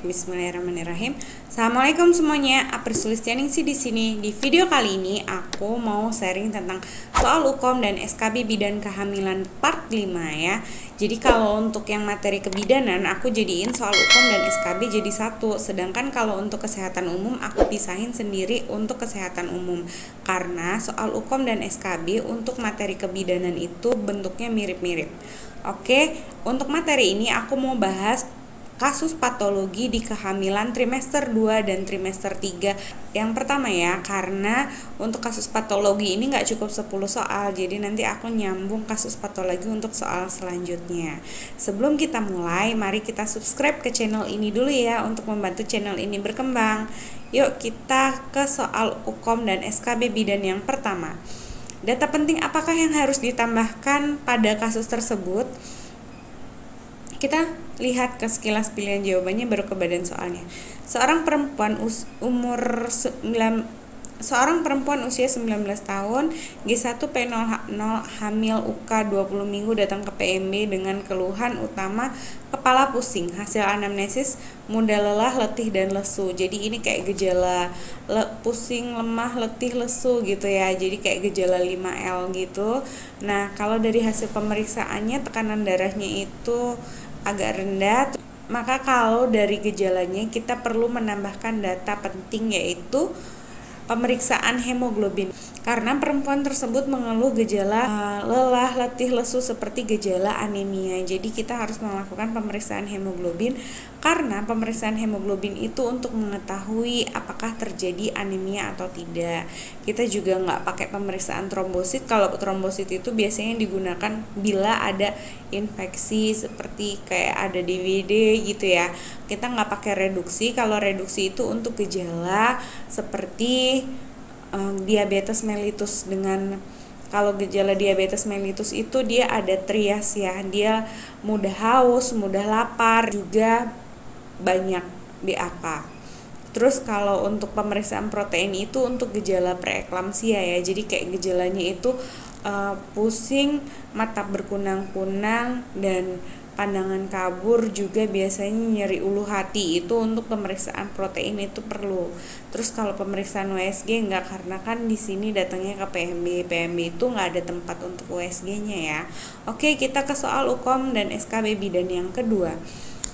Bismillahirrahmanirrahim. Assalamualaikum semuanya, April Sulistianingsih di sini. Di video kali ini aku mau sharing tentang soal UKOM dan SKB bidan kehamilan part 5 ya. Jadi kalau untuk yang materi kebidanan aku jadiin soal UKOM dan SKB jadi satu, sedangkan kalau untuk kesehatan umum aku pisahin sendiri untuk kesehatan umum. Karena soal UKOM dan SKB untuk materi kebidanan itu bentuknya mirip-mirip. Oke, untuk materi ini aku mau bahas kasus patologi di kehamilan trimester 2 dan trimester 3. Yang pertama ya, karena untuk kasus patologi ini nggak cukup 10 soal, jadi nanti aku nyambung kasus patologi untuk soal selanjutnya. Sebelum kita mulai, mari kita subscribe ke channel ini dulu ya, untuk membantu channel ini berkembang. Yuk kita ke soal UKOM dan SKB bidan yang pertama. Data penting apakah yang harus ditambahkan pada kasus tersebut? Kita lihat ke sekilas pilihan jawabannya baru ke badan soalnya. Seorang perempuan usia 19 tahun, G1P0 hamil UK 20 minggu datang ke PMB dengan keluhan utama kepala pusing. Hasil anamnesis mudah lelah, letih dan lesu. Jadi ini kayak gejala pusing, lemah, letih, lesu gitu ya. Jadi kayak gejala 5L gitu. Nah, kalau dari hasil pemeriksaannya tekanan darahnya itu agak rendah. Maka kalau dari gejalanya kita perlu menambahkan data penting yaitu pemeriksaan hemoglobin, karena perempuan tersebut mengeluh gejala lelah, letih, lesu seperti gejala anemia. Jadi kita harus melakukan pemeriksaan hemoglobin, karena pemeriksaan hemoglobin itu untuk mengetahui apakah terjadi anemia atau tidak. Kita juga nggak pakai pemeriksaan trombosit. Kalau trombosit itu biasanya digunakan bila ada infeksi seperti kayak ada DBD gitu ya. Kita nggak pakai reduksi. Kalau reduksi itu untuk gejala seperti diabetes mellitus. Dengan kalau gejala diabetes mellitus itu dia ada trias ya, dia mudah haus, mudah lapar, juga banyak BAK. Terus kalau untuk pemeriksaan protein itu untuk gejala preeklamsia ya, jadi kayak gejalanya itu pusing, mata berkunang-kunang, dan pandangan kabur, juga biasanya nyeri ulu hati. Itu untuk pemeriksaan protein itu perlu. Terus kalau pemeriksaan USG enggak, karena kan di sini datangnya ke PMB itu nggak ada tempat untuk USG-nya ya. Oke, kita ke soal UKOM dan SKB bidan yang kedua.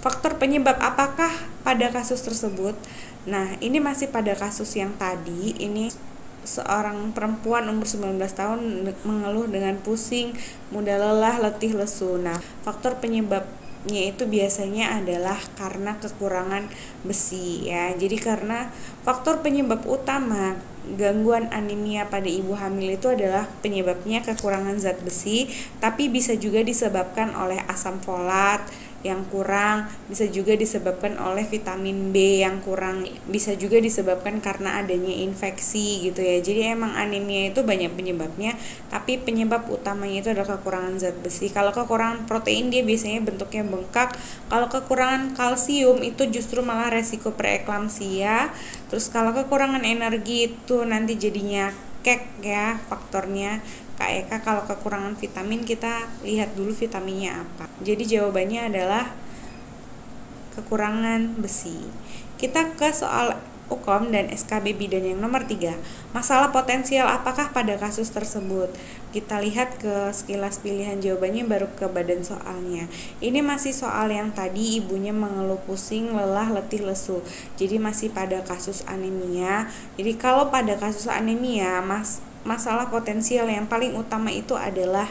Faktor penyebab apakah pada kasus tersebut? Nah, ini masih pada kasus yang tadi. Ini seorang perempuan umur 19 tahun mengeluh dengan pusing, mudah lelah, letih, lesu. Nah, faktor penyebabnya itu biasanya adalah karena kekurangan besi ya. Jadi karena faktor penyebab utama gangguan anemia pada ibu hamil itu adalah penyebabnya kekurangan zat besi, tapi bisa juga disebabkan oleh asam folat yang kurang, bisa juga disebabkan oleh vitamin B yang kurang, bisa juga disebabkan karena adanya infeksi gitu ya. Jadi emang anemia itu banyak penyebabnya, tapi penyebab utamanya itu adalah kekurangan zat besi. Kalau kekurangan protein dia biasanya bentuknya bengkak. Kalau kekurangan kalsium itu justru malah resiko preeklamsia. Terus kalau kekurangan energi itu nanti jadinya kek ya faktornya. KEK. Kalau kekurangan vitamin kita lihat dulu vitaminnya apa. Jadi jawabannya adalah kekurangan besi. Kita ke soal UKOM dan SKB bidan yang nomor 3. Masalah potensial apakah pada kasus tersebut? Kita lihat ke sekilas pilihan jawabannya baru ke badan soalnya. Ini masih soal yang tadi, ibunya mengeluh pusing, lelah, letih, lesu. Jadi masih pada kasus anemia. Jadi kalau pada kasus anemia, masalah potensial yang paling utama itu adalah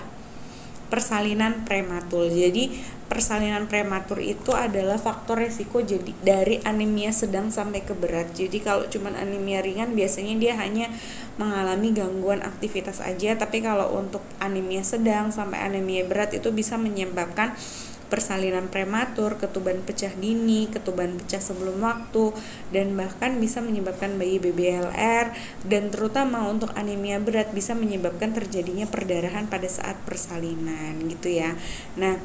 persalinan prematur. Jadi persalinan prematur itu adalah faktor resiko jadi dari anemia sedang sampai ke berat. Jadi kalau cuma anemia ringan biasanya dia hanya mengalami gangguan aktivitas aja, tapi kalau untuk anemia sedang sampai anemia berat itu bisa menyebabkan persalinan prematur, ketuban pecah dini, ketuban pecah sebelum waktu, dan bahkan bisa menyebabkan bayi BBLR, dan terutama untuk anemia berat bisa menyebabkan terjadinya perdarahan pada saat persalinan gitu ya. Nah,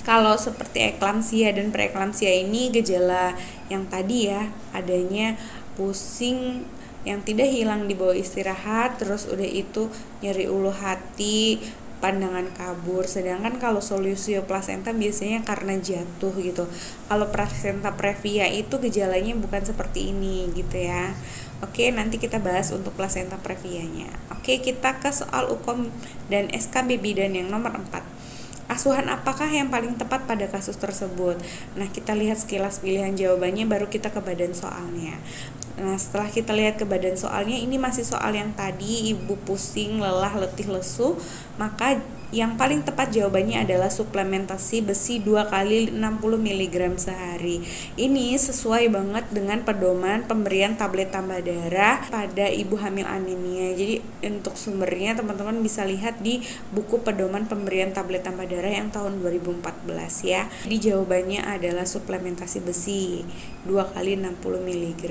kalau seperti eklamsia dan preeklamsia ini gejala yang tadi ya, adanya pusing yang tidak hilang di bawah istirahat, terus udah itu nyeri ulu hati, pandangan kabur. Sedangkan kalau solusio plasenta biasanya karena jatuh gitu. Kalau plasenta previa itu gejalanya bukan seperti ini gitu ya. Oke, nanti kita bahas untuk plasenta previanya. Oke, kita ke soal UKOM dan SKB bidan yang nomor 4. Asuhan apakah yang paling tepat pada kasus tersebut? Nah, kita lihat sekilas pilihan jawabannya, baru kita ke badan soalnya. Nah, setelah kita lihat ke badan soalnya, ini masih soal yang tadi, ibu pusing, lelah, letih, lesu, maka yang paling tepat jawabannya adalah suplementasi besi 2 kali 60 mg sehari. Ini sesuai banget dengan pedoman pemberian tablet tambah darah pada ibu hamil anemia. Jadi untuk sumbernya teman-teman bisa lihat di buku pedoman pemberian tablet tambah darah yang tahun 2014 ya. Jadi jawabannya adalah suplementasi besi 2 kali 60 mg.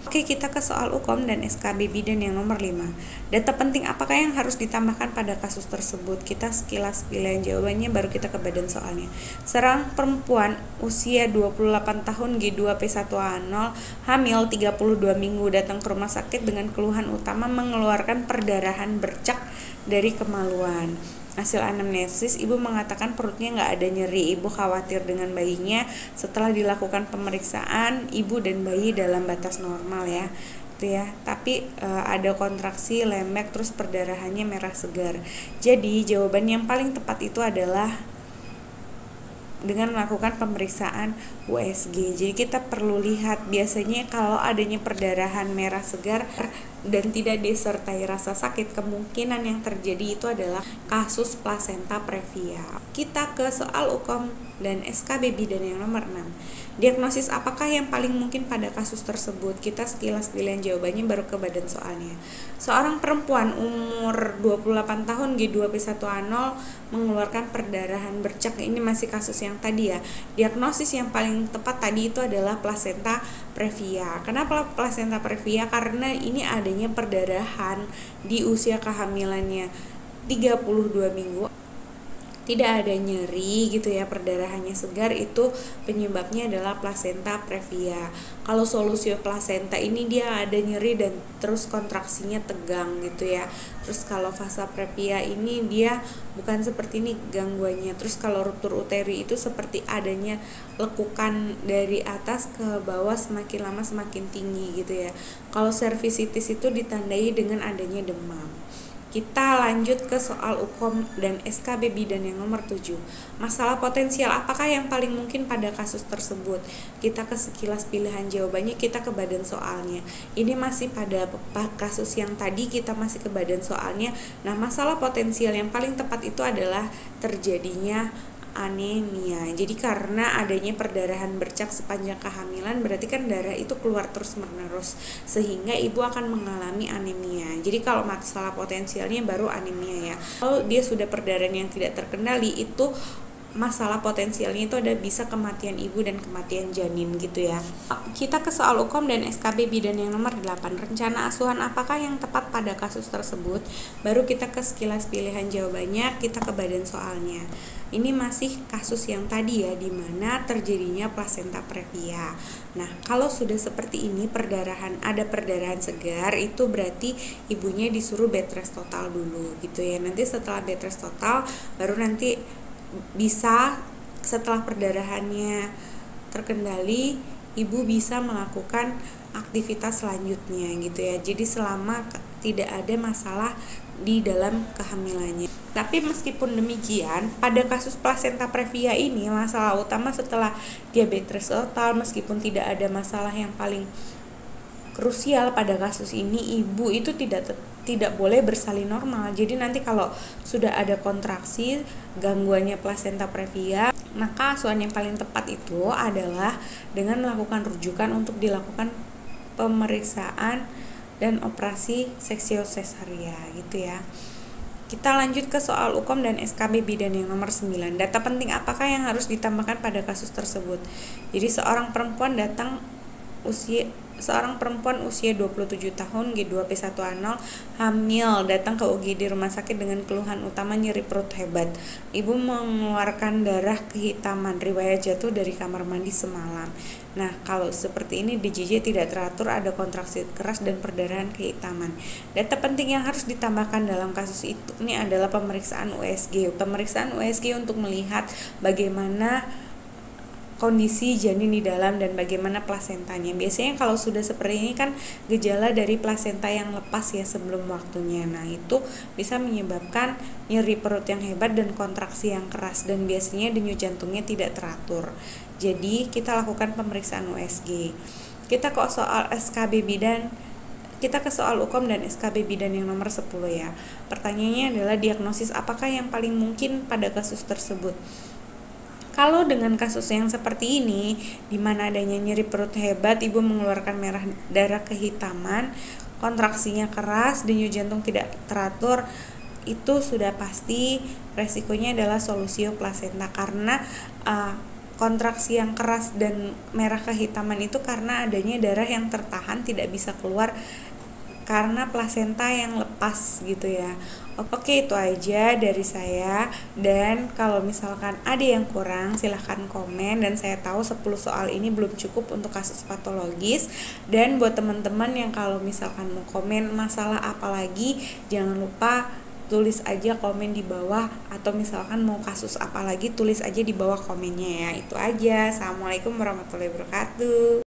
Oke, kita ke soal UKOM dan SKB bidan yang nomor 5. Data penting apakah yang harus ditambahkan pada kasus tersebut? Kita sekilas pilihan jawabannya, baru kita ke badan soalnya. Seorang perempuan usia 28 tahun G2P1A0 hamil 32 minggu datang ke rumah sakit dengan keluhan utama mengeluarkan perdarahan bercak dari kemaluan. Hasil anamnesis, ibu mengatakan perutnya nggak ada nyeri. Ibu khawatir dengan bayinya. Setelah dilakukan pemeriksaan, ibu dan bayi dalam batas normal ya. Tapi ada kontraksi, lembek, terus perdarahannya merah segar. Jadi jawaban yang paling tepat itu adalah dengan melakukan pemeriksaan USG. Jadi kita perlu lihat, biasanya kalau adanya perdarahan merah segar dan tidak disertai rasa sakit, kemungkinan yang terjadi itu adalah kasus plasenta previa. Kita ke soal UKOM dan SKB bidan yang nomor 6. Diagnosis apakah yang paling mungkin pada kasus tersebut? Kita sekilas pilihan jawabannya, baru ke badan soalnya. Seorang perempuan umur 28 tahun G2P1A0 mengeluarkan perdarahan bercak. Ini masih kasus yang tadi ya. Diagnosis yang paling tepat tadi itu adalah plasenta previa. Kenapa plasenta previa? Karena ini adanya perdarahan di usia kehamilannya 32 minggu. Tidak ada nyeri gitu ya, perdarahannya segar, itu penyebabnya adalah plasenta previa. Kalau solusio plasenta ini dia ada nyeri dan terus kontraksinya tegang gitu ya. Terus kalau fasa previa ini dia bukan seperti ini gangguannya. Terus kalau ruptur uteri itu seperti adanya lekukan dari atas ke bawah, semakin lama semakin tinggi gitu ya. Kalau cervicitis itu ditandai dengan adanya demam. Kita lanjut ke soal UKOM dan SKB bidan yang nomor 7. Masalah potensial apakah yang paling mungkin pada kasus tersebut? Kita ke sekilas pilihan jawabannya, kita ke badan soalnya. Ini masih pada kasus yang tadi, kita masih ke badan soalnya. Nah, masalah potensial yang paling tepat itu adalah terjadinya anemia. Jadi karena adanya perdarahan bercak sepanjang kehamilan, berarti kan darah itu keluar terus menerus sehingga ibu akan mengalami anemia. Jadi kalau masalah potensialnya baru anemia ya. Kalau dia sudah perdarahan yang tidak terkendali, itu masalah potensialnya itu ada bisa kematian ibu dan kematian janin gitu ya. Kita ke soal UKOM dan SKB bidan yang nomor 8. Rencana asuhan apakah yang tepat pada kasus tersebut? Baru kita ke sekilas pilihan jawabannya, kita ke badan soalnya. Ini masih kasus yang tadi ya, dimana terjadinya plasenta previa. Nah, kalau sudah seperti ini, ada perdarahan segar, itu berarti ibunya disuruh bed rest total dulu gitu ya. Nanti setelah bed rest total, baru nanti bisa setelah perdarahannya terkendali, ibu bisa melakukan aktivitas selanjutnya gitu ya. Jadi selama tidak ada masalah di dalam kehamilannya. Tapi meskipun demikian, pada kasus plasenta previa ini masalah utama setelah diabetes total, meskipun tidak ada masalah yang paling krusial pada kasus ini, ibu itu tidak boleh bersalin normal. Jadi nanti kalau sudah ada kontraksi, gangguannya plasenta previa, maka asuhan yang paling tepat itu adalah dengan melakukan rujukan untuk dilakukan pemeriksaan dan operasi seksio sesaria gitu ya. Kita lanjut ke soal UKOM dan SKB bidan yang nomor 9. Data penting apakah yang harus ditambahkan pada kasus tersebut? Jadi seorang perempuan datang Seorang perempuan usia 27 tahun G2P1A0 hamil datang ke UGD rumah sakit dengan keluhan utama nyeri perut hebat. Ibu mengeluarkan darah kehitaman, riwayat jatuh dari kamar mandi semalam. Nah, kalau seperti ini DJJ tidak teratur, ada kontraksi keras dan perdarahan kehitaman. Data penting yang harus ditambahkan dalam kasus ini adalah pemeriksaan USG. Pemeriksaan USG untuk melihat bagaimana kondisi janin di dalam dan bagaimana plasentanya. Biasanya kalau sudah seperti ini kan gejala dari plasenta yang lepas ya sebelum waktunya. Nah, itu bisa menyebabkan nyeri perut yang hebat dan kontraksi yang keras, dan biasanya denyut jantungnya tidak teratur. Jadi, kita lakukan pemeriksaan USG. Kita ke soal SKB bidan. Kita ke soal UKOM dan SKB bidan yang nomor 10 ya. Pertanyaannya adalah diagnosis apakah yang paling mungkin pada kasus tersebut. Kalau dengan kasus yang seperti ini, di mana adanya nyeri perut hebat, ibu mengeluarkan darah kehitaman, kontraksinya keras, denyut jantung tidak teratur, itu sudah pasti resikonya adalah solusio plasenta, karena kontraksi yang keras dan merah kehitaman itu karena adanya darah yang tertahan tidak bisa keluar karena plasenta yang lepas gitu ya. Oke, itu aja dari saya, dan kalau misalkan ada yang kurang silahkan komen, dan saya tahu 10 soal ini belum cukup untuk kasus patologis. Dan buat teman-teman yang kalau misalkan mau komen masalah apa lagi, jangan lupa tulis aja komen di bawah, atau misalkan mau kasus apa lagi tulis aja di bawah komennya ya. Itu aja. Assalamualaikum warahmatullahi wabarakatuh.